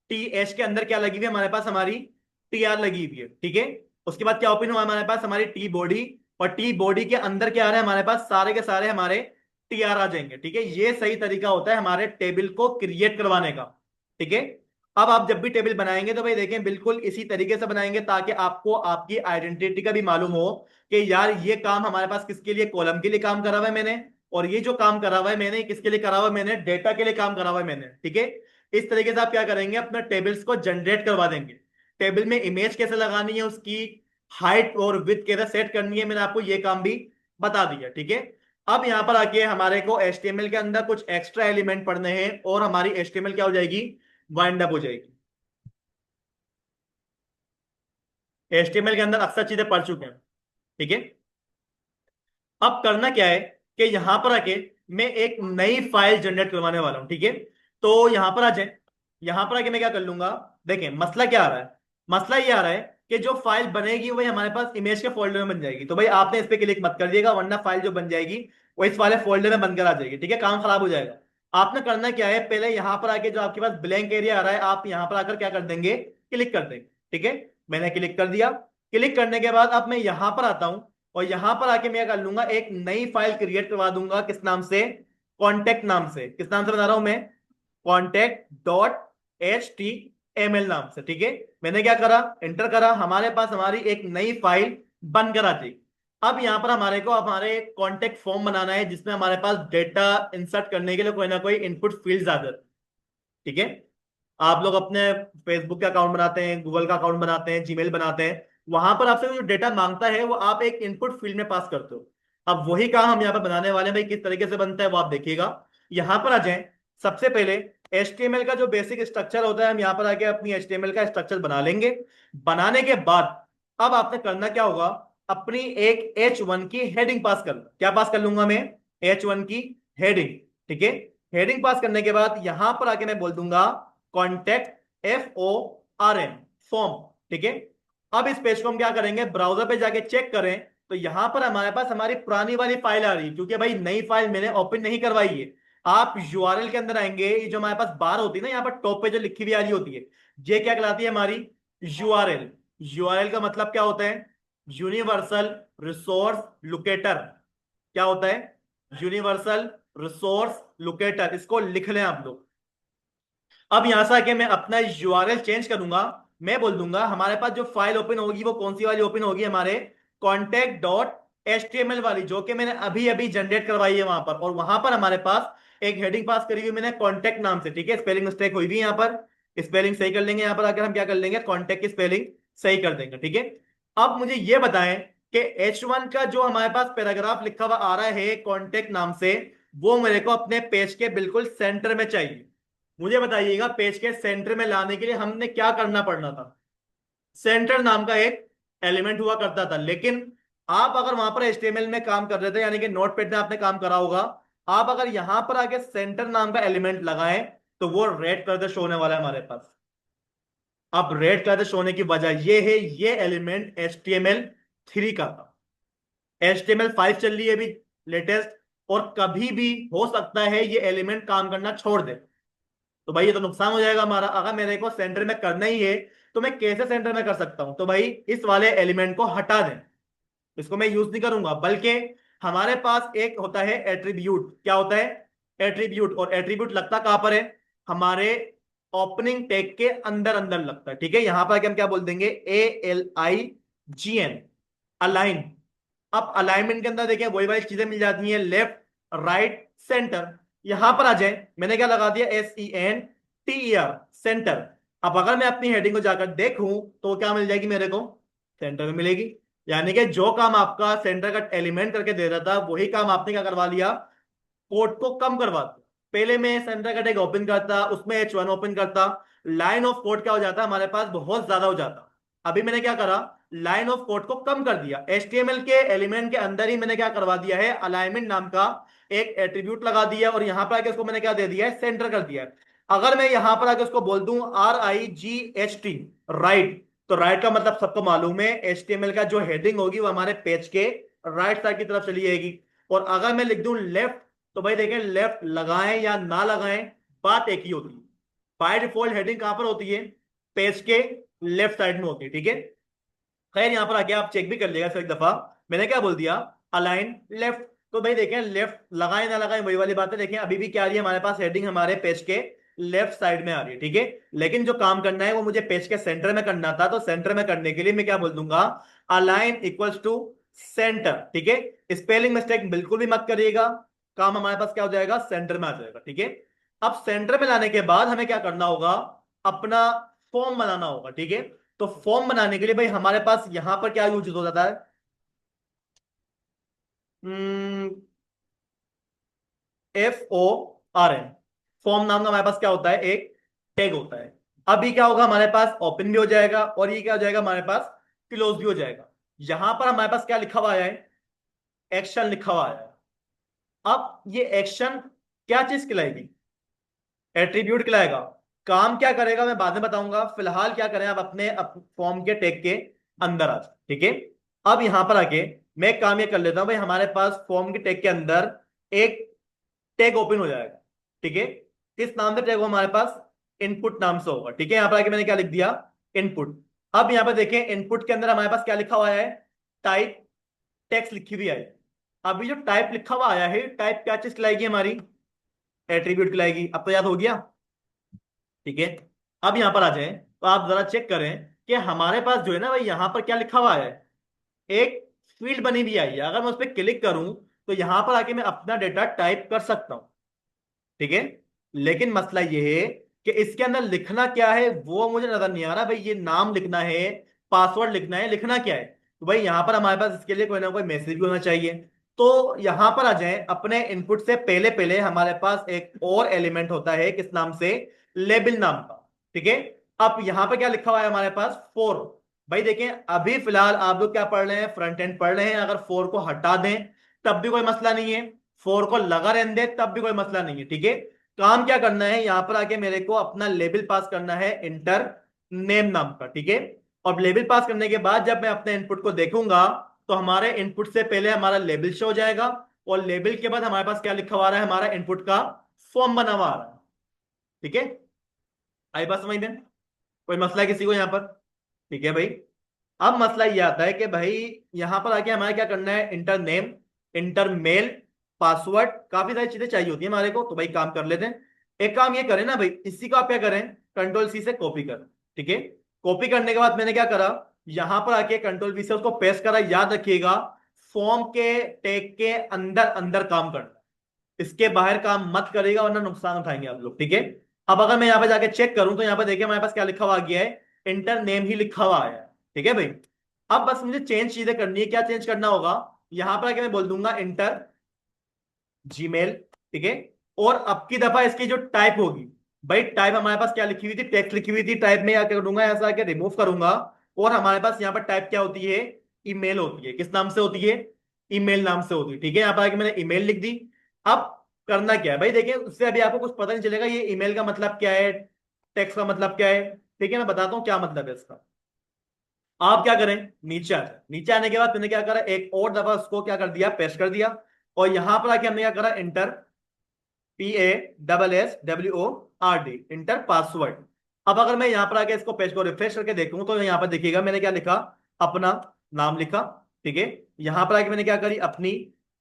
टी एच के अंदर क्या लगी हुई है हमारे पास, हमारी टी आर लगी हुई है। ठीक है, उसके बाद क्या ओपन हुआ हमारे पास, हमारी टी बॉडी, और टी बॉडी के अंदर क्या आ रहा है हमारे पास, सारे के सारे हमारे टी आर आ जाएंगे। ठीक है, ये सही तरीका होता है हमारे टेबल को क्रिएट करवाने का। ठीक है, अब आप जब भी टेबल बनाएंगे तो भाई देखें बिल्कुल इसी तरीके से बनाएंगे, ताकि आपको आपकी आइडेंटिटी का भी मालूम हो कि यार ये काम हमारे पास किसके लिए, कॉलम के लिए काम करा हुआ है मैंने, और ये जो काम करा हुआ है मैंने किसके लिए करा हुआ है, मैंने डेटा के लिए काम करा हुआ है मैंने। ठीक है, इस तरीके से आप क्या करेंगे, अपने टेबल्स को जनरेट करवा देंगे। टेबल में इमेज कैसे लगानी है, उसकी हाइट और विड्थ कैसे सेट करनी है, मैंने आपको ये काम भी बता दिया। ठीक है, अब यहां पर आके हमारे को HTML के अंदर कुछ एक्स्ट्रा एलिमेंट पढ़ने हैं, और हमारी HTML क्या हो जाएगी, वाइंड अप हो जाएगी। HTML के अंदर अक्सर चीजें पढ़ चुके हैं। ठीक है, अब करना क्या है कि यहां पर आके मैं एक नई फाइल जनरेट करवाने वाला हूं। ठीक है, तो यहां पर आ जाए, यहां पर आके मैं क्या कर लूंगा, देखें मसला क्या आ रहा है, मसला ये आ रहा है कि जो फाइल बनेगी वही हमारे पास इमेज के फोल्डर में बन जाएगी। तो भाई आपने इस पे क्लिक मत कर दिएगा, वरना फाइल जो बन जाएगी वो इस वाले फोल्डर में बनकर आ जाएगी। ठीक है, काम खराब हो जाएगा। आपने करना क्या है, पहले यहां पर आके जो आपके पास ब्लैंक एरिया आ रहा है, आप यहां पर आकर क्या कर देंगे, क्लिक कर देंगे। ठीक है, मैंने क्लिक कर दिया। क्लिक करने के बाद अब मैं यहां पर आता हूं, और यहां पर आके मैं कर लूंगा, एक नई फाइल क्रिएट करवा दूंगा। किस नाम से, कॉन्टेक्ट नाम से। किस नाम से बना रहा हूं मैं, कॉन्टेक्ट डॉट HTML नाम से। ठीक है, मैंने क्या करा, एंटर करा, हमारे पास हमारी एक नई फाइल बनकर आ जाएगी। अब यहां पर हमारे को हमारे कॉन्टेक्ट फॉर्म बनाना है, जिसमें हमारे पास डेटा इंसर्ट करने के लिए कोई ना कोई इनपुट फील्ड आ जाए। ठीक है, आप लोग अपने फेसबुक का अकाउंट बनाते हैं, गूगल का अकाउंट बनाते हैं, जीमेल बनाते हैं, वहां पर आपसे जो डेटा मांगता है वो आप एक इनपुट फील्ड में पास करते हो। अब वही काम हम यहाँ पर बनाने वाले हैं भाई, किस तरीके से बनता है वो आप देखिएगा। यहां पर आ जाएं, सबसे पहले HTML का जो बेसिक स्ट्रक्चर होता है, हम यहाँ पर आके अपनी HTML का स्ट्रक्चर बना लेंगे। बनाने के बाद अब आपने करना क्या होगा, अपनी एक H1 की हेडिंग पास कर, क्या पास कर लूंगा मैं, H1 की हेडिंग। ठीक है, हेडिंग पास करने के बाद यहां पर आके मैं बोल दूंगा कॉन्टेक्ट FORM, फॉर्म। ठीक है, अब इस पेज को हम क्या करेंगे, ब्राउजर पे जाके चेक करें, तो यहां पर हमारे पास हमारी पुरानी वाली फाइल आ रही है, क्योंकि भाई नई फाइल मैंने ओपन नहीं करवाई है। आप URL के अंदर आएंगे, ये जो हमारे पास बार होती है ना, यहाँ पर टॉप पे जो लिखी हुई आ रही होती है, ये क्या कहलाती है, हमारी URL। URL का मतलब क्या होता है, यूनिवर्सल रिसोर्स लोकेटर। क्या होता है, यूनिवर्सल रिसोर्स लोकेटर, इसको लिख लें आप लोग। अब यहां से आके मैं अपना URL चेंज करूंगा, मैं बोल दूंगा हमारे पास जो फाइल ओपन होगी वो कौन सी वाली ओपन होगी, हमारे कॉन्टेक्ट डॉट HTML वाली, जो कि मैंने अभी अभी जनरेट करवाई है वहां पर। और वहां पर हमारे पास एक हेडिंग पास करी हुई मैंने कॉन्टेक्ट नाम से। ठीक है, स्पेलिंग मिस्टेक हुई भी यहाँ पर, स्पेलिंग सही कर लेंगे। यहाँ पर आकर हम क्या कर लेंगे, कॉन्टेक्ट की स्पेलिंग सही कर देंगे। ठीक है, अब मुझे ये बताएं कि H1 का जो हमारे पास पैराग्राफ लिखा हुआ आ रहा है कॉन्टेक्ट नाम से, वो मेरे को अपने पेज के बिल्कुल सेंटर में चाहिए। मुझे बताइएगा पेज के सेंटर में लाने के लिए हमने क्या करना पड़ना था। सेंटर नाम का एक एलिमेंट हुआ करता था, लेकिन आप अगर वहां पर HTML में काम कर रहे थे, यानी कि नोटपैड में आपने काम करा होगा, आप अगर यहां पर आके सेंटर नाम का एलिमेंट लगाएं तो वो रेड कलर से शो होने वाला है हमारे पास। अब रेड कलर से शो होने की वजह ये है, ये एलिमेंट HTML3 का था। HTML5 चल रही है अभी लेटेस्ट, और कभी भी हो सकता है ये एलिमेंट काम करना छोड़ दे। तो भाई ये तो नुकसान हो जाएगा हमारा। अगर मेरे को सेंटर में करना ही है तो मैं कैसे सेंटर में कर सकता हूं, तो भाई इस वाले एलिमेंट को हटा दें, इसको मैं यूज नहीं करूंगा। बल्कि हमारे पास एक होता है एट्रीब्यूट। क्या होता है, एट्रीब्यूट। और एट्रीब्यूट लगता कहां पर है, हमारे ओपनिंग टैग के अंदर अंदर लगता है। ठीक है, यहां पर हम क्या बोल देंगे, ALIGN, अलाइन। अब अलाइनमेंट के अंदर देखिए वही वाली चीजें मिल जाती हैं, लेफ्ट राइट सेंटर। यहां पर आ जाए, मैंने क्या लगा दिया, SENTER, सेंटर। अब अगर मैं अपनी हेडिंग को जाकर देखूं तो क्या मिल जाएगी मेरे को, सेंटर में मिलेगी। यानी कि जो काम आपका सेंटर का एलिमेंट करके दे रहा था, वही काम आपने क्या करवा लिया, कोड को कम करवा दिया। पहले मैं सेंटर का टैग ओपन करता, उसमें H1 ओपन करता, लाइन ऑफ कोड क्या हो जाता हमारे पास, बहुत ज्यादा हो जाता। अभी मैंने क्या करा, लाइन ऑफ कोड को कम कर दिया। HTML के एलिमेंट के अंदर ही मैंने क्या करवा दिया है, अलाइनमेंट नाम का एक एट्रीब्यूट लगा दिया, और यहां पर आके उसको मैंने क्या दे दिया है, सेंटर कर दिया है। अगर मैं यहां पर आके उसको बोल दूं RIGHT, राइट, तो राइट का मतलब सबको मालूम है, HTML का जो हेडिंग होगी वो हमारे पेज के राइट साइड की तरफ चली जाएगी। और अगर मैं लिख दूं लेफ्ट, तो भाई देखें लेफ्ट लगाएं या ना लगाएं, बात एक ही होती है। बाय डिफॉल्ट हेडिंग कहां पर होती है? पेज के लेफ्ट साइड में होती है, ठीक है। खैर यहां पर आके आप चेक भी कर लिएगा फिर एक दफा, मैंने क्या बोल दिया, अलाइन लेफ्ट। तो भाई देखें लेफ्ट लगाए ना लगाए वही वाली बात है, देखें अभी भी क्या आ रही है हमारे पास, हेडिंग हमारे पेज के लेफ्ट साइड में आ रही है, ठीक है। लेकिन जो काम करना है वो मुझे पेज के सेंटर में करना था, तो सेंटर में करने के लिए मैं क्या बोल दूंगा, अलाइन इक्वल्स टू सेंटर, ठीक है। स्पेलिंग मिस्टेक बिल्कुल भी मत करिएगा, काम हमारे पास क्या हो जाएगा, सेंटर में आ जाएगा, ठीक है। अब सेंटर में लाने के बाद हमें क्या करना होगा, अपना फॉर्म बनाना होगा, ठीक है। तो फॉर्म बनाने के लिए भाई हमारे पास यहां पर क्या यूज हो जाता है, FORM। फॉर्म नाम का हमारे पास क्या होता है, एक टैग होता है। अभी क्या होगा, हमारे पास ओपन भी हो जाएगा और ये क्या हो जाएगा, हमारे पास क्लोज भी हो जाएगा। यहां पर हमारे पास क्या लिखा हुआ है, एक्शन लिखा हुआ है। अब ये एक्शन क्या चीज खिलाएगी, एट्रीब्यूट खिलाएगा। काम क्या करेगा मैं बाद में बताऊंगा, फिलहाल क्या करें, आप अपने फॉर्म के टैग के अंदर आ जाए, ठीक है। अब यहां पर आके मैं एक काम ये कर लेता हूं, भाई हमारे पास फॉर्म के टैग के अंदर एक टैग ओपन हो जाएगा, ठीक है। किस नाम से टैग हो हमारे पास, इनपुट नाम से होगा, ठीक है। यहां पर आके मैंने क्या लिख दिया, इनपुट। अब यहां पर देखें इनपुट के अंदर हमारे पास क्या लिखा हुआ है, टाइप टेक्स्ट लिखी हुई है। अभी जो टाइप लिखा हुआ आया है, टाइप क्या चीज लाएगी हमारी, एट्रीब्यूट लाएगी। अब तो याद हो गया, ठीक है। अब यहां पर आ जाए तो आप जरा चेक करें कि हमारे पास जो है ना भाई, यहां पर क्या लिखा हुआ है, एक फील्ड बनी हुई आई है। अगर मैं उस पर क्लिक करूं तो यहां पर आके मैं अपना डेटा टाइप कर सकता हूं, ठीक है। लेकिन मसला ये है कि इसके अंदर लिखना क्या है वो मुझे नजर नहीं आ रहा, भाई ये नाम लिखना है, पासवर्ड लिखना है, लिखना क्या है। तो भाई यहां पर हमारे पास इसके लिए कोई ना कोई मैसेज भी होना चाहिए। तो यहां पर आ जाए, अपने इनपुट से पहले पहले हमारे पास एक और एलिमेंट होता है, किस नाम से, लेबल नाम का, ठीक है। अब यहां पर क्या लिखा हुआ है हमारे पास, फोर। भाई देखें अभी फिलहाल आप लोग क्या पढ़ रहे हैं, फ्रंट एंड पढ़ रहे हैं। अगर फोर को हटा दें तब भी कोई मसला नहीं है, फोर को लगा रहने दें तब भी कोई मसला नहीं है, ठीक है। काम क्या करना है, यहां पर आके मेरे को अपना लेबल पास करना है, इंटर नेम नाम का, ठीक है। और लेबल पास करने के बाद जब मैं अपने इनपुट को देखूंगा तो हमारे इनपुट से पहले हमारा लेबल शो हो जाएगा, और लेबल के बाद हमारे पास क्या लिखा हुआ है, हमारा इनपुट का फॉर्म बना हुआ आ रहा है, ठीक है। आई बात समझ में, कोई मसला है किसी को यहां पर, ठीक है भाई। अब मसला ये आता है कि भाई यहां पर आके हमारे क्या करना है, enter name, enter mail, password, काफी सारी चीजें चाहिए होती है हमारे को। तो भाई काम कर लेते हैं, एक काम ये करें ना भाई, इसी को आप क्या करें, कंट्रोल सी से कॉपी करें, ठीक है। कॉपी करने के बाद मैंने क्या करा, यहां पर आके कंट्रोल वी से उसको पेस्ट करा। याद रखिएगा फॉर्म के टैग के अंदर अंदर काम करना, इसके बाहर काम मत करेगा वरना नुकसान उठाएंगे आप लोग, ठीक है। अब अगर मैं यहाँ पे जाके चेक करूं तो यहाँ पे देखिए हमारे पास क्या लिखा हुआ आ गया है, इंटर नेम ही लिखा हुआ आया है, ठीक है भाई। अब बस मुझे चेंज चीजें करनी है, क्या चेंज करना होगा, यहां पर आके मैं बोल दूंगा इंटर जीमेल, ठीक है। और अब की दफा इसकी जो टाइप होगी, भाई टाइप हमारे पास क्या लिखी हुई थी, टेक्स्ट लिखी हुई थी, टाइप में क्या करूंगा, ऐसा आके रिमूव करूंगा। और हमारे पास यहाँ पर टाइप क्या होती है, ईमेल होती है। किस नाम से होती है, ईमेल नाम से होती है, ठीक है। यहाँ पर आके मैंने ईमेल लिख दी। अब करना क्या है भाई, देखिए उससे अभी आपको कुछ पता नहीं चलेगा ये ईमेल का मतलब क्या है, टेक्स्ट का मतलब क्या है, ठीक है। मैं बताता हूँ क्या मतलब है इसका। आप क्या करें, नीचे आ जाए, नीचे आने के बाद मैंने क्या करा, एक और दफा उसको क्या कर दिया, पेस्ट कर दिया। और यहां पर आके हमने क्या करा, इंटर PASSWORD, इंटर पासवर्ड। अब अगर मैं यहां पर आके इसको पेज को रिफ्रेश करके देखूं तो यहां पर देखिएगा मैंने क्या लिखा, अपना नाम लिखा, ठीक है। यहां पर आके मैंने क्या करी, अपनी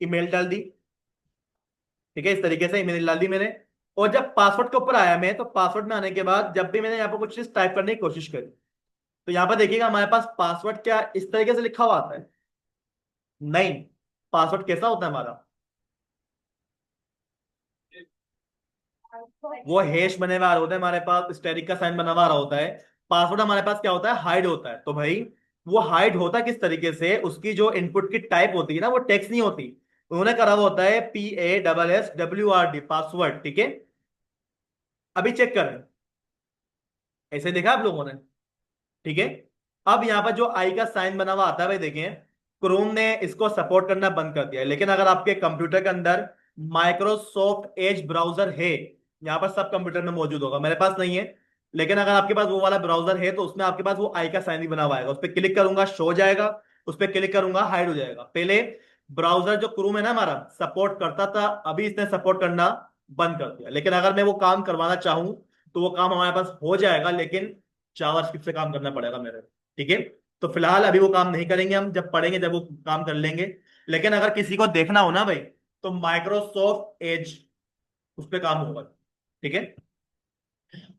ईमेल डाल दी, ठीक है। इस तरीके से ईमेल डाल दी मैंने। और जब पासवर्ड के ऊपर आया मैं, तो पासवर्ड में आने के बाद जब भी मैंने यहाँ पर कुछ चीज टाइप करने की कोशिश करी, तो यहाँ पर देखिएगा हमारे पास पासवर्ड क्या इस तरीके से लिखा हुआ आता है, नहीं। पासवर्ड कैसा होता है हमारा, वो हैश बने हुआ होता है हमारे पास, स्टेरिक का साइन बना हुआ होता है। पासवर्ड हमारे पास क्या होता है, हाइड होता है। तो भाई वो हाइड होता किस तरीके से, उसकी जो इनपुट की टाइप होती है ना, वो टेक्स्ट नहीं होती, उन्होंने करा हुआ होता है PASSWORD, पासवर्ड, ठीक है। अभी चेक करें, ऐसे देखा आप लोगों ने, ठीक है। अब यहाँ पर जो आई का साइन बना हुआ आता है भाई, देखें क्रोम ने इसको सपोर्ट करना बंद कर दिया है। लेकिन अगर आपके कंप्यूटर के अंदर माइक्रोसॉफ्ट एज ब्राउजर है यहाँ पर सब कंप्यूटर में मौजूद होगा, मेरे पास नहीं है। लेकिन अगर आपके पास वो वाला ब्राउजर है तो उसमें आपके पास वो आई का साइन भी बना हुआ आएगा, उस पर क्लिक करूंगा शो हो जाएगा, उस पर क्लिक करूंगा हाइड हो जाएगा। पहले ब्राउजर जो क्रोम है ना हमारा सपोर्ट करता था, अभी इसने सपोर्ट करना बंद कर दिया। लेकिन अगर मैं वो काम करवाना चाहूँ तो वो काम हमारे पास हो जाएगा, लेकिन जावास्क्रिप्ट से काम करना पड़ेगा मेरे। ठीक है, तो फिलहाल अभी वो काम नहीं करेंगे, हम जब पढ़ेंगे जब वो काम कर लेंगे। लेकिन अगर किसी को देखना हो ना भाई, तो माइक्रोसॉफ्ट एज उस पर काम होगा। ठीक है,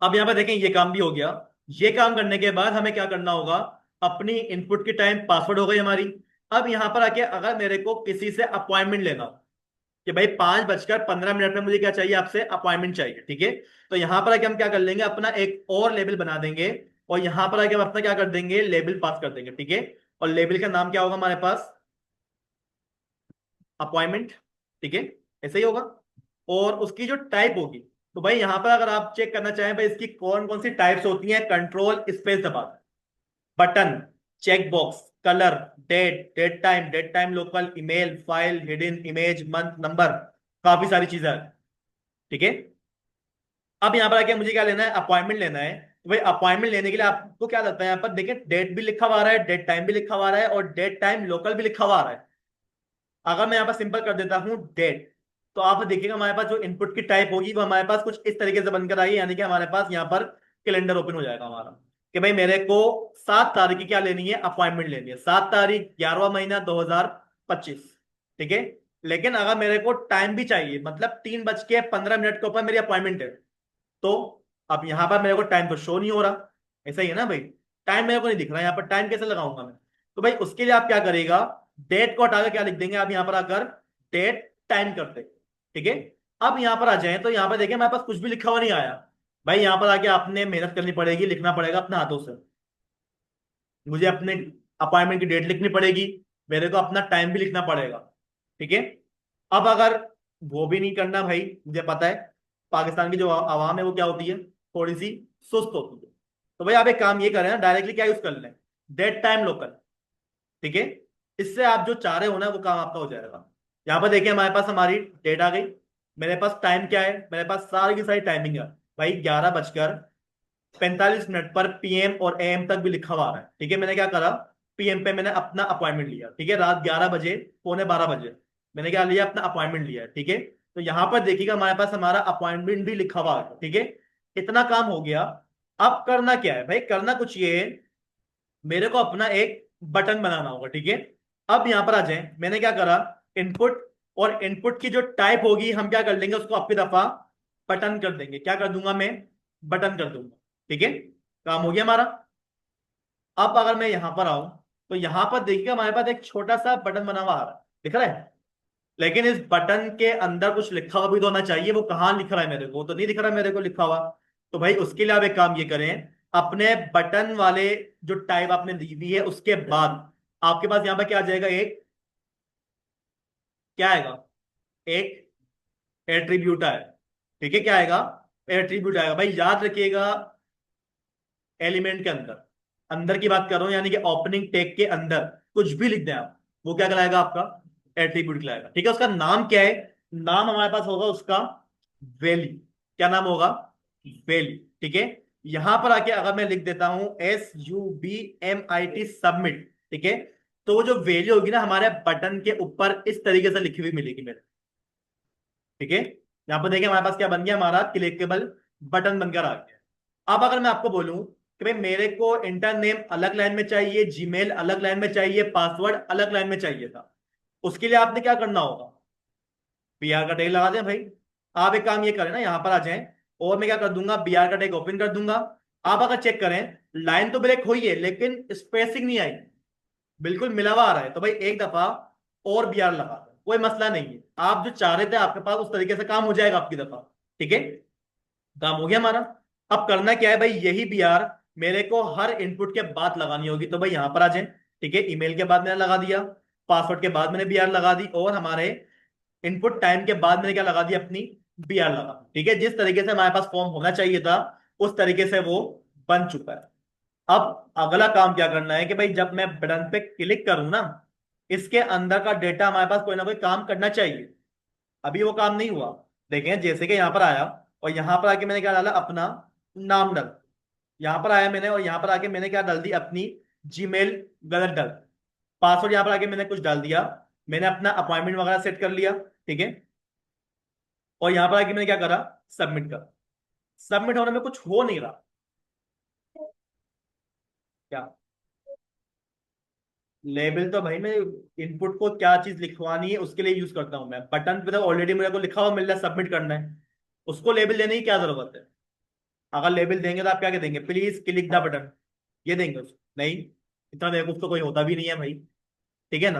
अब यहां पर देखें ये काम भी हो गया। ये काम करने के बाद हमें क्या करना होगा, अपनी इनपुट की टाइम पासवर्ड हो गई हमारी। अब यहां पर आके अगर मेरे को किसी से अपॉइंटमेंट लेना हो कि भाई 5:15 में मुझे क्या चाहिए, आपसे अपॉइंटमेंट चाहिए, ठीक है, तो यहां पर आके हम क्या कर लेंगे, अपना एक और लेबल बना देंगे, और यहां पर आके हम अपना क्या कर देंगे, लेबल पास कर देंगे। ठीक है, और लेबल का नाम क्या होगा हमारे पास, अपॉइंटमेंट। ठीक है, ऐसे ही होगा। और उसकी जो टाइप होगी, तो भाई यहां पर अगर आप चेक करना चाहें भाई इसकी कौन कौन सी टाइप्स होती हैं, कंट्रोल स्पेस दबा, button, check box, colour, date time local, email, file, hidden, image, month, number, काफी सारी चीजें हैं। ठीक है, अब यहाँ पर आके मुझे क्या लेना है, अपॉइंटमेंट लेना है। तो भाई अपॉइंटमेंट लेने के लिए आपको क्या लगता है, यहाँ पर देखिए डेट भी लिखा हुआ आ रहा है, डेट टाइम भी लिखा हुआ आ रहा है, और डेट टाइम लोकल भी लिखा हुआ आ रहा है। अगर मैं यहाँ पर सिंपल कर देता हूँ डेट, तो आप देखिएगा हमारे पास जो इनपुट की टाइप होगी वो हमारे पास कुछ इस तरीके से बनकर आई है, यानी कि हमारे पास यहाँ पर कैलेंडर ओपन हो जाएगा हमारा, कि भाई मेरे को 7 तारीख की क्या लेनी है, अपॉइंटमेंट लेनी है, 7 तारीख 11वां महीना 2025। ठीक है, लेकिन अगर मेरे को टाइम भी चाहिए, मतलब 3:15 के ऊपर मेरी अपॉइंटमेंट है, तो अब यहां पर मेरे को टाइम तो शो नहीं हो रहा, ऐसा ही है ना भाई, टाइम मेरे को नहीं दिख रहा, यहाँ पर टाइम कैसे लगाऊंगा मैं। तो भाई उसके लिए आप क्या करेगा, डेट को हटाकर क्या लिख देंगे आप यहाँ पर आकर, डेट टाइम करते। ठीक है, अब यहाँ पर आ जाए तो यहाँ पर देखिए हमारे पास कुछ भी लिखा हुआ नहीं आया। भाई यहाँ पर आके आपने मेहनत करनी पड़ेगी, लिखना पड़ेगा अपने हाथों से, मुझे अपने अपॉइंटमेंट की डेट लिखनी पड़ेगी, मेरे को अपना टाइम भी लिखना पड़ेगा। ठीक है, अब अगर वो भी नहीं करना भाई, मुझे पता है पाकिस्तान की जो आवाम है वो क्या होती है, थोड़ी सी सुस्त होती है, तो भाई आप एक काम ये करें ना, डायरेक्टली क्या यूज कर लें, डेट टाइम लोकल। ठीक है, इससे आप जो चाह रहे हो ना वो काम आपका हो जाएगा। यहां पर देखिए हमारे पास हमारी डेट आ गई, मेरे पास टाइम क्या है, मेरे पास सारी की सारी टाइमिंग है भाई, 11:45 पर पीएम और एएम तक भी लिखा हुआ है। ठीक है, मैंने क्या करा, पीएम पे मैंने अपना अपॉइंटमेंट लिया, ठीक है, रात 11 बजे, पौने 12 बजे मैंने क्या लिया, अपना अपॉइंटमेंट लिया। ठीक है, तो यहां पर देखिएगा हमारे पास हमारा अपॉइंटमेंट भी लिखा हुआ है। ठीक है, इतना काम हो गया। अब करना क्या है भाई, करना कुछ ये है, मेरे को अपना एक बटन बनाना होगा। ठीक है, अब यहां पर आ जाए, मैंने क्या करा, इनपुट, और इनपुट की जो टाइप होगी हम क्या कर लेंगे, उसको अपनी दफा बटन कर देंगे, क्या कर दूंगा मैं, बटन कर दूंगा। ठीक है, काम हो गया हमारा। अब अगर मैं यहां पर आऊं, तो यहां पर देखिए हमारे पास एक छोटा सा बटन बना हुआ आ रहा है, दिख रहा है, लेकिन इस बटन के अंदर कुछ लिखा हुआ भी तो होना चाहिए, वो कहाँ लिख रहा है, मेरे को तो नहीं दिख रहा मेरे को लिखा हुआ। तो भाई उसके लिए आप एक काम ये करें, अपने बटन वाले जो टाइप आपने दी हुई है उसके बाद आपके पास यहां पर क्या आ जाएगा, एक क्या आएगा, एक एट्रीब्यूट आएगा। ठीक है, क्या आएगा, एट्रीब्यूट आएगा। भाई याद रखिएगा, एलिमेंट के अंदर, अंदर की बात कर रहा हूं, यानी कि ओपनिंग टैग के अंदर कुछ भी लिख दें आप, वो क्या कहलाएगा, आपका एट्रीब्यूट कहलाएगा। ठीक है, उसका नाम क्या है, नाम हमारे पास होगा उसका वैल्यू, क्या नाम होगा, वैल्यू। ठीक है, यहां पर आके अगर मैं लिख देता हूं SUBMIT सबमिट, ठीक है, तो वो जो वैल्यू होगी ना हमारे बटन के ऊपर इस तरीके से लिखी हुई मिलेगी मेरे। ठीक है, यहां पर देखिए हमारे पास क्या बन गया, हमारा क्लिकेबल बटन बनकर आ गया। अब अगर मैं आपको बोलूं कि भाई मेरे को इंटर नेम अलग लाइन में चाहिए, जीमेल अलग लाइन में चाहिए, पासवर्ड अलग लाइन में चाहिए था, उसके लिए आपने क्या करना होगा, बीआर का टैग लगा दें भाई। आप एक काम ये करें ना, यहां पर आ जाएं, और मैं क्या कर दूंगा, बीआर का टैग ओपन कर दूंगा। आप अगर चेक करें, लाइन तो ब्रेक हुई है लेकिन स्पेसिंग नहीं आई, बिल्कुल मिला हुआ आ रहा है, तो भाई एक दफा और बीआर लगा दो, कोई मसला नहीं है, आप जो चाह रहे थे आपके पास उस तरीके से काम हो जाएगा आपकी दफा। ठीक है, काम हो गया हमारा। अब करना क्या है भाई, यही बीआर मेरे को हर इनपुट के बाद लगानी होगी, तो भाई यहां पर आ जाए। ठीक है, ईमेल के बाद मैंने लगा दिया, पासवर्ड के बाद मैंने बीआर लगा दी, और हमारे इनपुट टाइम के बाद मैंने क्या लगा दी, अपनी बीआर लगा। ठीक है, जिस तरीके से हमारे पास फॉर्म होना चाहिए था उस तरीके से वो बन चुका है। अब अगला काम क्या करना है कि भाई जब मैं बटन पे क्लिक करूं ना, इसके अंदर का डेटा हमारे पास कोई ना कोई काम करना चाहिए। अभी वो काम नहीं हुआ, देखें जैसे कि यहां पर आया, और यहां पर आके मैंने क्या डाला, अपना नाम डाल, यहां पर आया मैंने, और यहां पर आके मैंने क्या डाल दी, अपनी जीमेल गलत डाल, पासवर्ड यहां पर आके मैंने कुछ डाल दिया, मैंने अपना अपॉइंटमेंट वगैरह सेट कर लिया, ठीक है। और यहां पर आके मैंने क्या करा, सबमिट कर, सबमिट होने में कुछ हो नहीं रहा, क्या लेबल तो भाई मैं इनपुट को क्या चीज लिखवानी है उसके लिए यूज करता हूं, मैं बटन पे तो ऑलरेडी मेरे को लिखा हुआ मिल रहा है सबमिट करना है, उसको लेबल देने की क्या जरूरत है। अगर लेबल देंगे तो आप क्या कह देंगे, प्लीज क्लिक द बटन, ये देंगे उसको, नहीं, इतना बेवकूफ तो कोई होता भी नहीं है भाई, ठीक है ना।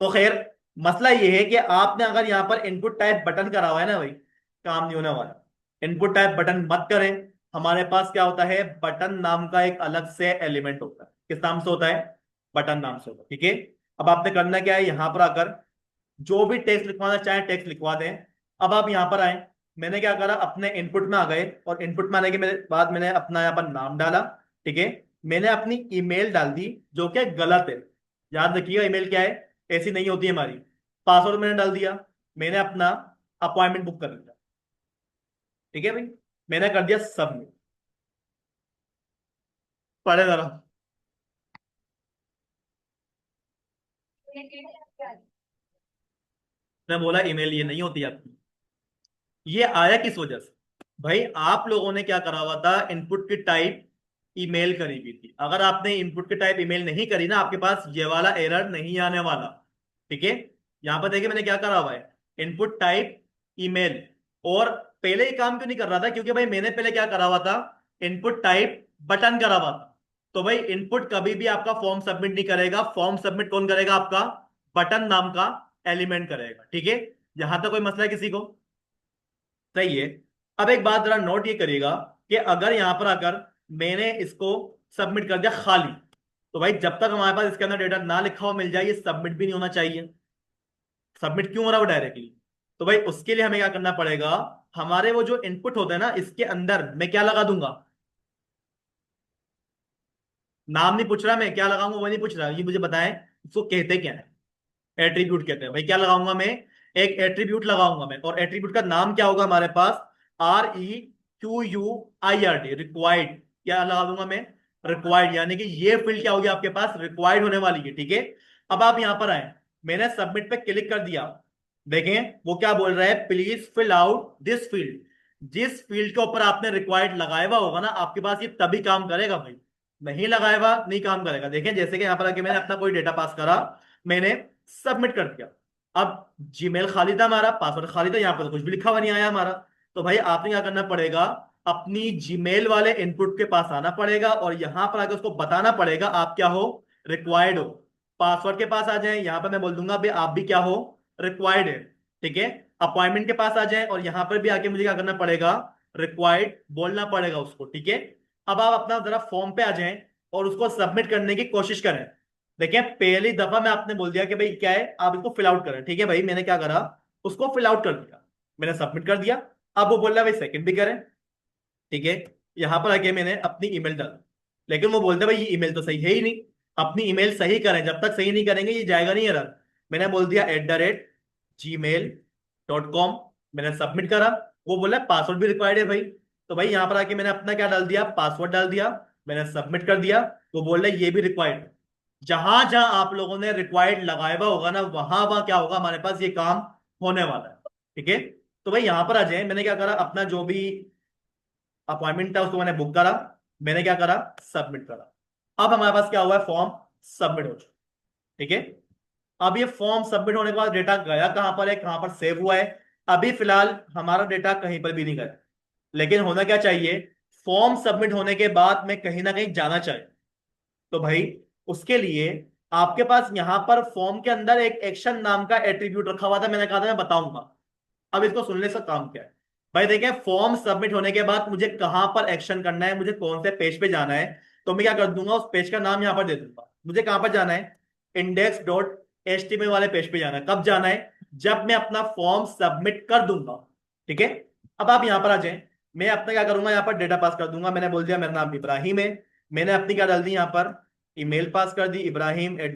तो खैर, मसला ये है कि आपने अगर यहाँ पर इनपुट टाइप बटन करा हुआ है ना भाई, काम नहीं होने वाला, इनपुट टाइप बटन मत करें। हमारे पास क्या होता है, बटन नाम का एक अलग से एलिमेंट होता है, किस नाम से होता है, बटन नाम से होता है, ठीक है। अब आपने करना क्या है, यहां पर आकर जो भी टेक्स्ट लिखवाना चाहे टेक्स्ट लिखवा दें। अब आप यहां पर आए, मैंने क्या करा, अपने इनपुट में आ गए, और इनपुट में आने के बाद मैंने अपना यहाँ पर नाम डाला, ठीक है। मैंने अपनी ईमेल डाल दी, जो कि गलत है, याद रखिएगा ईमेल क्या है, ऐसी नहीं होती है हमारी। पासवर्ड मैंने डाल दिया, मैंने अपना अपॉइंटमेंट बुक कर लिया, ठीक है भाई, मैंने कर दिया सबमिट। पढ़े जरा। मैं बोला ईमेल ये नहीं होती आपकी, ये आया किस वजह से, भाई आप लोगों ने क्या करा हुआ था, इनपुट की टाइप ईमेल करी हुई थी। अगर आपने इनपुट की टाइप ईमेल नहीं करी ना, आपके पास ये वाला एरर नहीं आने वाला, ठीक है। यहां पर देखिए मैंने क्या करा हुआ है, इनपुट टाइप ईमेल, और पहले ही काम क्यों नहीं कर रहा था, क्योंकि भाई मैंने पहले क्या करा हुआ था, इनपुट टाइप बटन करा हुआ था। तो भाई इनपुट कभी भी आपका फॉर्म सबमिट नहीं करेगा, फॉर्म सबमिट कौन करेगा, आपका बटन नाम का एलिमेंट करेगा, ठीक है। यहां तक कोई मसला है किसी को, सही है। अब एक बात जरा नोट ये करिएगा, कि अगर यहां पर आकर मैंने इसको सबमिट कर दिया खाली, तो भाई जब तक हमारे पास इसके अंदर डेटा ना लिखा हुआ मिल जाए, ये सबमिट भी नहीं होना चाहिए। सबमिट क्यों हो रहा है वो डायरेक्टली, तो भाई उसके लिए हमें क्या करना पड़ेगा, हमारे वो जो इनपुट होता है ना, इसके अंदर मैं क्या लगा दूंगा, नाम नहीं पूछ रहा, मैं क्या लगाऊंगा वो नहीं पूछ रहा, ये मुझे बताएं इसको कहते क्या है। एट्रीब्यूट कहते हैं भाई, क्या लगाऊंगा मैं, एक एट्रीब्यूट लगाऊंगा मैं, और एट्रीब्यूट का नाम क्या होगा हमारे पास, REQUIRD, रिक्वायर्ड, क्या लगा दूंगा मैं, रिक्वायर्ड, यानी कि ये फील्ड क्या होगी आपके पास, रिक्वायर्ड होने वाली है, ठीक है। अब आप यहां पर आए, मैंने सबमिट पे क्लिक कर दिया, देखें वो क्या बोल रहा है, please fill out this field. जिस फील्ड के ऊपर आपने रिक्वायर्ड लगाया हुआ होगा ना आपके पास, ये तभी काम करेगा भाई, नहीं लगाया हुआ नहीं काम करेगा। देखें जैसे कि यहां पर आके मैंने अपना कोई डेटा पास करा, मैंने सबमिट कर दिया, अब जीमेल खाली था हमारा, पासवर्ड खाली था, यहाँ पर तो कुछ भी लिखा हुआ नहीं आया हमारा। तो भाई आपने क्या करना पड़ेगा, अपनी जीमेल वाले इनपुट के पास आना पड़ेगा, और यहां पर आकर उसको बताना पड़ेगा आप क्या हो, रिक्वायर्ड हो। पासवर्ड के पास आ जाए, यहां पर मैं बोल दूंगा भाई आप भी क्या हो, रिक्वायर्ड है, ठीक है। अपॉइंटमेंट के पास आ जाए, और यहां पर भी आके मुझे क्या करना पड़ेगा, रिक्वायर्ड बोलना पड़ेगा उसको, ठीक है। अब आप अपना जरा फॉर्म पे आ जाएं, और उसको सबमिट करने की कोशिश करें। देखिए पहली दफा मैं आपने बोल दिया कि भाई क्या है, आप इसको फिल आउट करें, ठीक है भाई, मैंने क्या करा, उसको फिल आउट कर दिया, मैंने सबमिट कर दिया। अब वो बोल रहा है भाई सेकंड भी करें, ठीक है। यहां पर आके मैंने अपनी ईमेल डाल, लेकिन वो बोलते हैं भाई ये ईमेल तो सही है ही नहीं, अपनी ईमेल सही करें, जब तक सही नहीं करेंगे ये जाएगा नहीं एरर। मैंने बोल दिया @gmail.com, मैंने सबमिट करा, वो बोला पासवर्ड भी रिक्वायर्ड है भाई। तो भाई यहां पर आके मैंने अपना क्या डाल दिया, पासवर्ड डाल दिया, मैंने सबमिट कर दिया, वो बोल रहा है ये भी रिक्वायर्ड। जहां जहां आप लोगों ने रिक्वायर्ड लगाया हुआ होगा ना, वहां वहां क्या होगा, हमारे पास ये काम होने वाला है, ठीक है। तो भाई यहां पर आ जाए, मैंने क्या करा, अपना जो भी अपॉइंटमेंट था उसको मैंने बुक करा, मैंने क्या करा, सबमिट करा। अब हमारे पास क्या हुआ है, फॉर्म सबमिट हो चुका, ठीक है। अब ये फॉर्म सबमिट होने के बाद डेटा गया कहां पर है, कहां पर सेव हुआ है, अभी फिलहाल हमारा डेटा कहीं पर भी नहीं गया, लेकिन होना क्या चाहिए, फॉर्म सबमिट होने के बाद मैं कहीं ना कहीं जाना चाहिए। तो भाई उसके लिए आपके पास यहां पर फॉर्म के अंदर एक एक्शन नाम का एट्रीब्यूट रखा हुआ था, मैंने कहा था मैं बताऊंगा। अब इसको सुनने से काम क्या है, भाई देखें फॉर्म सबमिट होने के बाद मुझे कहां पर एक्शन करना है, मुझे कौन से पेज पे जाना है, तो मैं क्या कर दूंगा, उस पेज का नाम यहां पर दे दूंगा। मुझे कहां पर जाना है, index.html वाले पेज पे जाना है। कब जाना है, जब मैं अपना फॉर्म सबमिट कर दूंगा, ठीक है। अब आप यहां पर आ जाएं, मैं अपना क्या करूंगा, यहां पर डेटा पास कर दूंगा, मैंने बोल दिया मेरा नाम इब्राहिम है, मैंने अपनी क्या डाल दी यहां पर, ईमेल पास कर दी, इब्राहिम